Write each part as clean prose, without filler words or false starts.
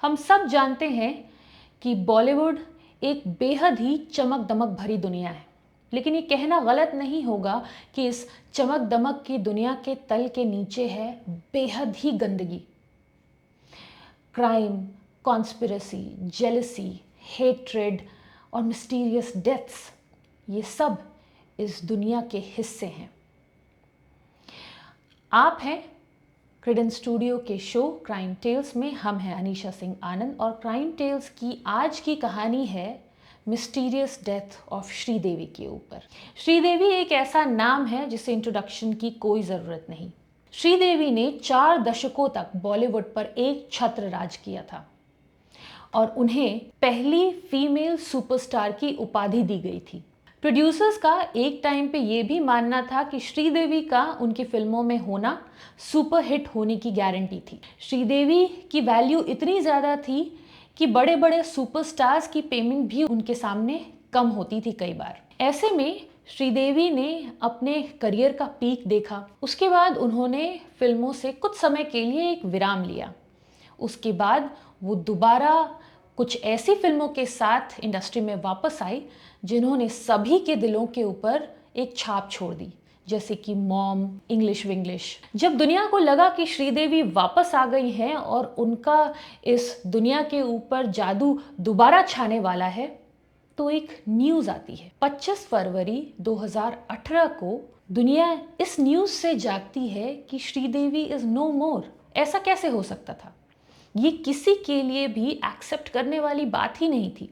हम सब जानते हैं कि बॉलीवुड एक बेहद ही चमक दमक भरी दुनिया है, लेकिन ये कहना गलत नहीं होगा कि इस चमक दमक की दुनिया के तल के नीचे है बेहद ही गंदगी। क्राइम, कॉन्स्पिरेसी, जेलसी, हेट्रेड और मिस्टीरियस डेथ्स, ये सब इस दुनिया के हिस्से हैं। आप हैं क्रेडेंस स्टूडियो के शो क्राइम टेल्स में। हम हैं अनीशा सिंह आनंद और क्राइम टेल्स की आज की कहानी है मिस्टीरियस डेथ ऑफ श्रीदेवी के ऊपर। श्रीदेवी एक ऐसा नाम है जिसे इंट्रोडक्शन की कोई ज़रूरत नहीं। श्रीदेवी ने 4 दशकों तक बॉलीवुड पर एक छत्र राज किया था और उन्हें पहली फीमेल सुपरस्टार की उपाधि दी गई थी। प्रोड्यूसर्स का एक टाइम पे ये भी मानना था कि श्रीदेवी का उनकी फिल्मों में होना सुपर हिट होने की गारंटी थी। श्रीदेवी की वैल्यू इतनी ज़्यादा थी कि बड़े बड़े सुपरस्टार्स की पेमेंट भी उनके सामने कम होती थी कई बार। ऐसे में श्रीदेवी ने अपने करियर का पीक देखा। उसके बाद उन्होंने फिल्मों से कुछ समय के लिए एक विराम लिया। उसके बाद वो दोबारा कुछ ऐसी फिल्मों के साथ इंडस्ट्री में वापस आई जिन्होंने सभी के दिलों के ऊपर एक छाप छोड़ दी, जैसे कि मॉम, इंग्लिश विंग्लिश। जब दुनिया को लगा कि श्रीदेवी वापस आ गई हैं और उनका इस दुनिया के ऊपर जादू दोबारा छाने वाला है, तो एक न्यूज़ आती है। 25 फरवरी 2018 को दुनिया इस न्यूज़ से जागती है कि श्रीदेवी इज़ नो मोर। ऐसा कैसे हो सकता था? ये किसी के लिए भी एक्सेप्ट करने वाली बात ही नहीं थी,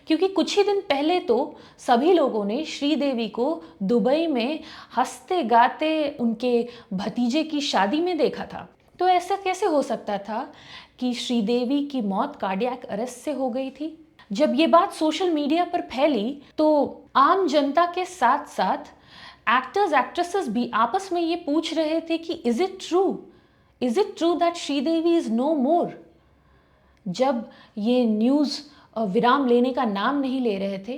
क्योंकि कुछ ही दिन पहले तो सभी लोगों ने श्रीदेवी को दुबई में हंसते गाते उनके भतीजे की शादी में देखा था। तो ऐसा कैसे हो सकता था कि श्रीदेवी की मौत कार्डियक अरेस्ट से हो गई थी? जब ये बात सोशल मीडिया पर फैली तो आम जनता के साथ साथ एक्टर्स एक्ट्रेसेस भी आपस में ये पूछ रहे थे कि is it true that Sridevi is no more. जब ये न्यूज़ विराम लेने का नाम नहीं ले रहे थे,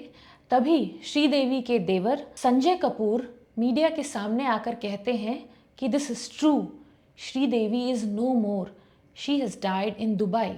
तभी श्रीदेवी के देवर संजय कपूर मीडिया के सामने आकर कहते हैं कि this is true, Sridevi is no more, she has died in Dubai.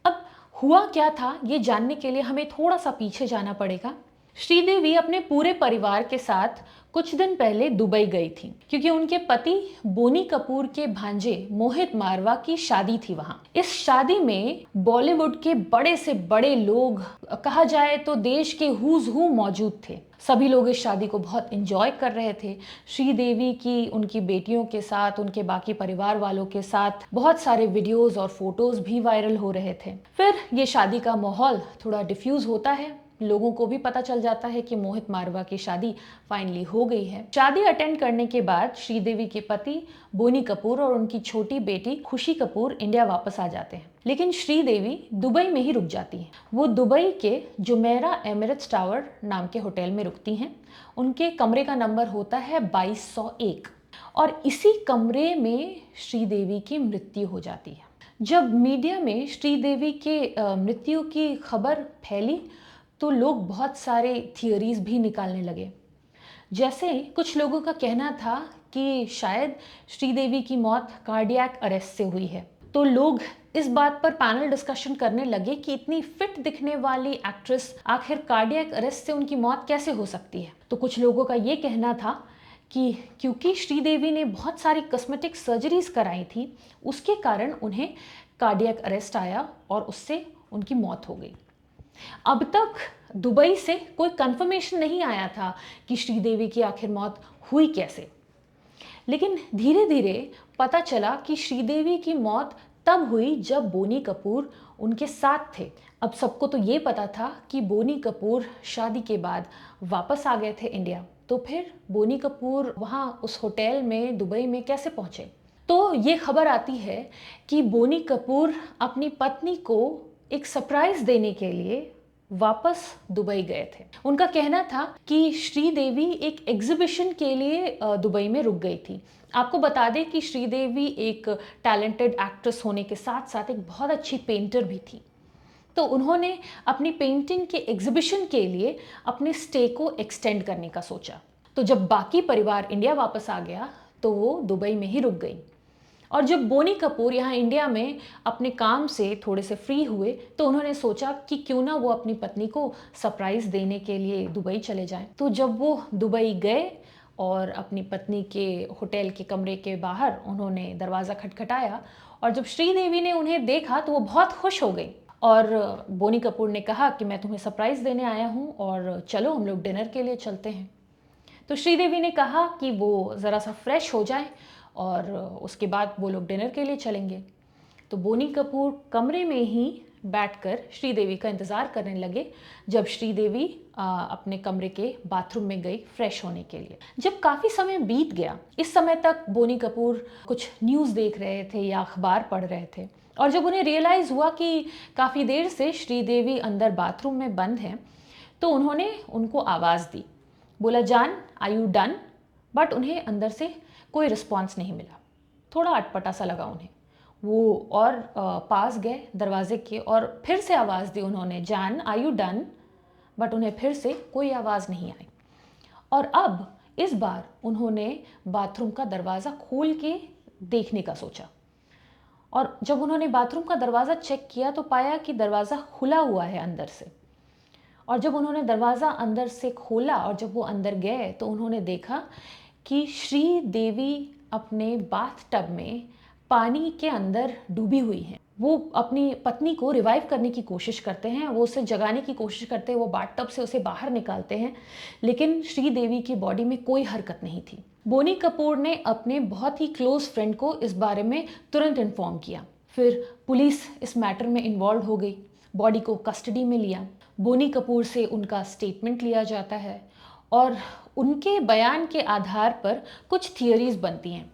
अब हुआ क्या था, ये जानने के लिए हमें थोड़ा सा पीछे जाना पड़ेगा। श्रीदेवी अपने पूरे परिवार के साथ कुछ दिन पहले दुबई गई थी, क्योंकि उनके पति बोनी कपूर के भांजे मोहित मारवा की शादी थी वहां। इस शादी में बॉलीवुड के बड़े से बड़े लोग, कहा जाए तो देश के हुज हू मौजूद थे। सभी लोग इस शादी को बहुत एंजॉय कर रहे थे। श्रीदेवी की उनकी बेटियों के साथ, उनके बाकी परिवार वालों के साथ बहुत सारे वीडियोस और फोटोज भी वायरल हो रहे थे। फिर ये शादी का माहौल थोड़ा डिफ्यूज होता है, लोगों को भी पता चल जाता है कि मोहित मारवा की शादी फाइनली हो गई है। शादी अटेंड करने के बाद श्रीदेवी के पति बोनी कपूर और उनकी छोटी बेटी खुशी कपूर इंडिया वापस आ जाते हैं, लेकिन श्रीदेवी दुबई में ही रुक जाती हैं। वो दुबई के जुमेरा एमिरेट्स टावर नाम के होटल में रुकती हैं। उनके कमरे का नंबर होता है 2201 और इसी कमरे में श्रीदेवी की मृत्यु हो जाती है। जब मीडिया में श्रीदेवी के मृत्यु की खबर फैली तो लोग बहुत सारे थियरीज भी निकालने लगे। जैसे कुछ लोगों का कहना था कि शायद श्रीदेवी की मौत कार्डियक अरेस्ट से हुई है। तो लोग इस बात पर पैनल डिस्कशन करने लगे कि इतनी फिट दिखने वाली एक्ट्रेस आखिर कार्डियक अरेस्ट से उनकी मौत कैसे हो सकती है। तो कुछ लोगों का ये कहना था कि क्योंकि श्रीदेवी ने बहुत सारी कॉस्मेटिक सर्जरीज कराई थी, उसके कारण उन्हें कार्डियक अरेस्ट आया और उससे उनकी मौत हो गई। अब तक दुबई से कोई कंफर्मेशन नहीं आया था कि श्रीदेवी की आखिर मौत हुई कैसे, लेकिन धीरे धीरे पता चला कि श्रीदेवी की मौत तब हुई जब बोनी कपूर उनके साथ थे। अब सबको तो ये पता था कि बोनी कपूर शादी के बाद वापस आ गए थे इंडिया, तो फिर बोनी कपूर वहाँ उस होटल में दुबई में कैसे पहुँचे? तो ये खबर आती है कि बोनी कपूर अपनी पत्नी को एक सरप्राइज देने के लिए वापस दुबई गए थे। उनका कहना था कि श्रीदेवी एक एग्जीबिशन के लिए दुबई में रुक गई थी। आपको बता दें कि श्रीदेवी एक टैलेंटेड एक्ट्रेस होने के साथ साथ एक बहुत अच्छी पेंटर भी थी। तो उन्होंने अपनी पेंटिंग के एग्जीबिशन के लिए अपने स्टे को एक्सटेंड करने का सोचा। तो जब बाकी परिवार इंडिया वापस आ गया तो वो दुबई में ही रुक गई और जब बोनी कपूर यहाँ इंडिया में अपने काम से थोड़े से फ्री हुए तो उन्होंने सोचा कि क्यों ना वो अपनी पत्नी को सरप्राइज़ देने के लिए दुबई चले जाएं। तो जब वो दुबई गए और अपनी पत्नी के होटल के कमरे के बाहर उन्होंने दरवाज़ा खटखटाया और जब श्रीदेवी ने उन्हें देखा तो वो बहुत खुश हो गई और बोनी कपूर ने कहा कि मैं तुम्हें सरप्राइज़ देने आया हूँ और चलो हम लोग डिनर के लिए चलते हैं। तो श्रीदेवी ने कहा कि वो ज़रा सा फ्रेश हो जाए और उसके बाद वो लोग डिनर के लिए चलेंगे। तो बोनी कपूर कमरे में ही बैठकर श्रीदेवी का इंतज़ार करने लगे जब श्रीदेवी अपने कमरे के बाथरूम में गई फ्रेश होने के लिए। जब काफ़ी समय बीत गया, इस समय तक बोनी कपूर कुछ न्यूज़ देख रहे थे या अखबार पढ़ रहे थे और जब उन्हें रियलाइज़ हुआ कि काफ़ी देर से श्रीदेवी अंदर बाथरूम में बंद हैं तो उन्होंने उनको आवाज़ दी, बोला जान आर यू डन, बट उन्हें अंदर से कोई रिस्पॉन्स नहीं मिला। थोड़ा अटपटा सा लगा उन्हें। वो और पास गए दरवाजे के और फिर से आवाज़ दी उन्होंने, जान आर यू डन, बट उन्हें फिर से कोई आवाज़ नहीं आई। और अब इस बार उन्होंने बाथरूम का दरवाज़ा खोल के देखने का सोचा और जब उन्होंने बाथरूम का दरवाज़ा चेक किया तो पाया कि दरवाज़ा खुला हुआ है अंदर से। और जब उन्होंने दरवाज़ा अंदर से खोला और जब वो अंदर गए तो उन्होंने देखा कि श्रीदेवी अपने बाथटब में पानी के अंदर डूबी हुई हैं। वो अपनी पत्नी को रिवाइव करने की कोशिश करते हैं, वो उसे जगाने की कोशिश करते हैं, वो बाथटब से उसे बाहर निकालते हैं, लेकिन श्रीदेवी की बॉडी में कोई हरकत नहीं थी। बोनी कपूर ने अपने बहुत ही क्लोज फ्रेंड को इस बारे में तुरंत इन्फॉर्म किया। फिर पुलिस इस मैटर में इन्वॉल्व हो गई, बॉडी को कस्टडी में लिया। बोनी कपूर से उनका स्टेटमेंट लिया जाता है और उनके बयान के आधार पर कुछ थियरीज बनती हैं।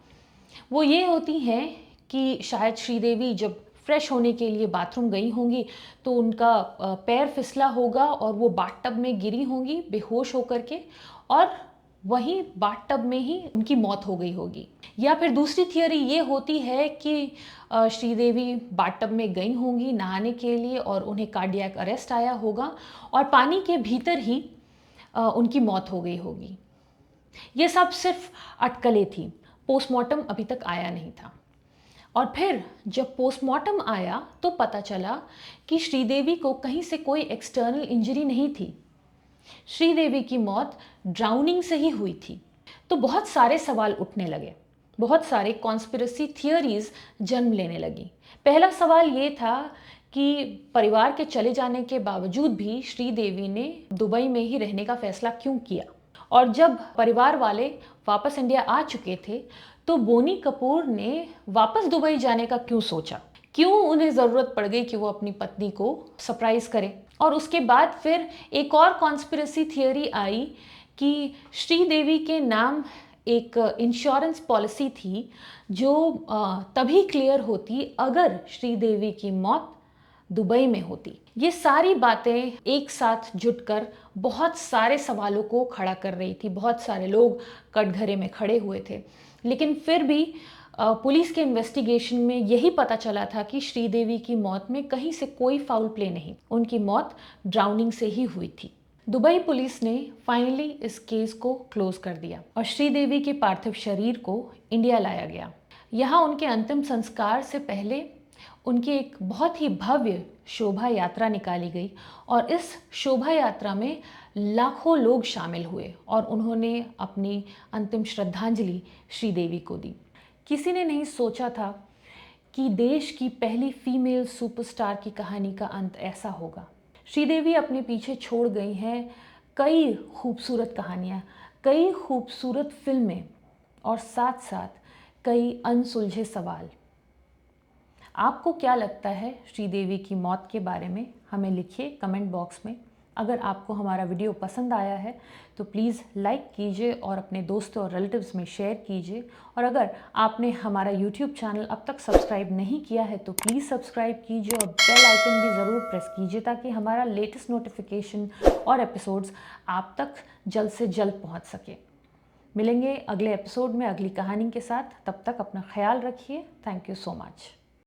वो ये होती हैं कि शायद श्रीदेवी जब फ्रेश होने के लिए बाथरूम गई होंगी तो उनका पैर फिसला होगा और वो बाथटब में गिरी होंगी बेहोश होकर के और वहीं बाथटब में ही उनकी मौत हो गई होगी। या फिर दूसरी थियरी ये होती है कि श्रीदेवी बाथटब में गई होंगी नहाने के लिए और उन्हें कार्डियक अरेस्ट आया होगा और पानी के भीतर ही उनकी मौत हो गई होगी। ये सब सिर्फ अटकलें थी, पोस्टमार्टम अभी तक आया नहीं था। और फिर जब पोस्टमार्टम आया तो पता चला कि श्रीदेवी को कहीं से कोई एक्सटर्नल इंजरी नहीं थी, श्रीदेवी की मौत ड्राउनिंग से ही हुई थी। तो बहुत सारे सवाल उठने लगे, बहुत सारे कॉन्स्पिरेसी थियरीज जन्म लेने लगी। पहला सवाल ये था कि परिवार के चले जाने के बावजूद भी श्रीदेवी ने दुबई में ही रहने का फैसला क्यों किया, और जब परिवार वाले वापस इंडिया आ चुके थे तो बोनी कपूर ने वापस दुबई जाने का क्यों सोचा, क्यों उन्हें ज़रूरत पड़ गई कि वो अपनी पत्नी को सरप्राइज़ करें। और उसके बाद फिर एक और कॉन्स्पिरेसी थियरी आई कि श्रीदेवी के नाम एक इंश्योरेंस पॉलिसी थी जो तभी क्लियर होती अगर श्रीदेवी की मौत दुबई में होती। ये सारी बातें एक साथ जुटकर बहुत सारे सवालों को खड़ा कर रही थी। बहुत सारे लोग कटघरे में खड़े हुए थे, लेकिन फिर भी पुलिस के इन्वेस्टिगेशन में यही पता चला था कि श्रीदेवी की मौत में कहीं से कोई फाउल प्ले नहीं, उनकी मौत ड्राउनिंग से ही हुई थी। दुबई पुलिस ने फाइनली इस केस को क्लोज कर दिया और श्रीदेवी के पार्थिव शरीर को इंडिया लाया गया। यहाँ उनके अंतिम संस्कार से पहले उनकी एक बहुत ही भव्य शोभा यात्रा निकाली गई और इस शोभा यात्रा में लाखों लोग शामिल हुए और उन्होंने अपनी अंतिम श्रद्धांजलि श्रीदेवी को दी। किसी ने नहीं सोचा था कि देश की पहली फीमेल सुपरस्टार की कहानी का अंत ऐसा होगा। श्रीदेवी अपने पीछे छोड़ गई हैं कई खूबसूरत कहानियाँ, कई खूबसूरत फिल्में और साथ साथ कई अनसुलझे सवाल। आपको क्या लगता है श्रीदेवी की मौत के बारे में? हमें लिखिए कमेंट बॉक्स में। अगर आपको हमारा वीडियो पसंद आया है तो प्लीज़ लाइक कीजिए और अपने दोस्तों और रिलेटिव्स में शेयर कीजिए। और अगर आपने हमारा यूट्यूब चैनल अब तक सब्सक्राइब नहीं किया है तो प्लीज़ सब्सक्राइब कीजिए और बेल आइकन भी ज़रूर प्रेस कीजिए ताकि हमारा लेटेस्ट नोटिफिकेशन और एपिसोड्स आप तक जल्द से जल्द पहुंच सके। मिलेंगे अगले एपिसोड में अगली कहानी के साथ। तब तक अपना ख्याल रखिए। Thank you so much.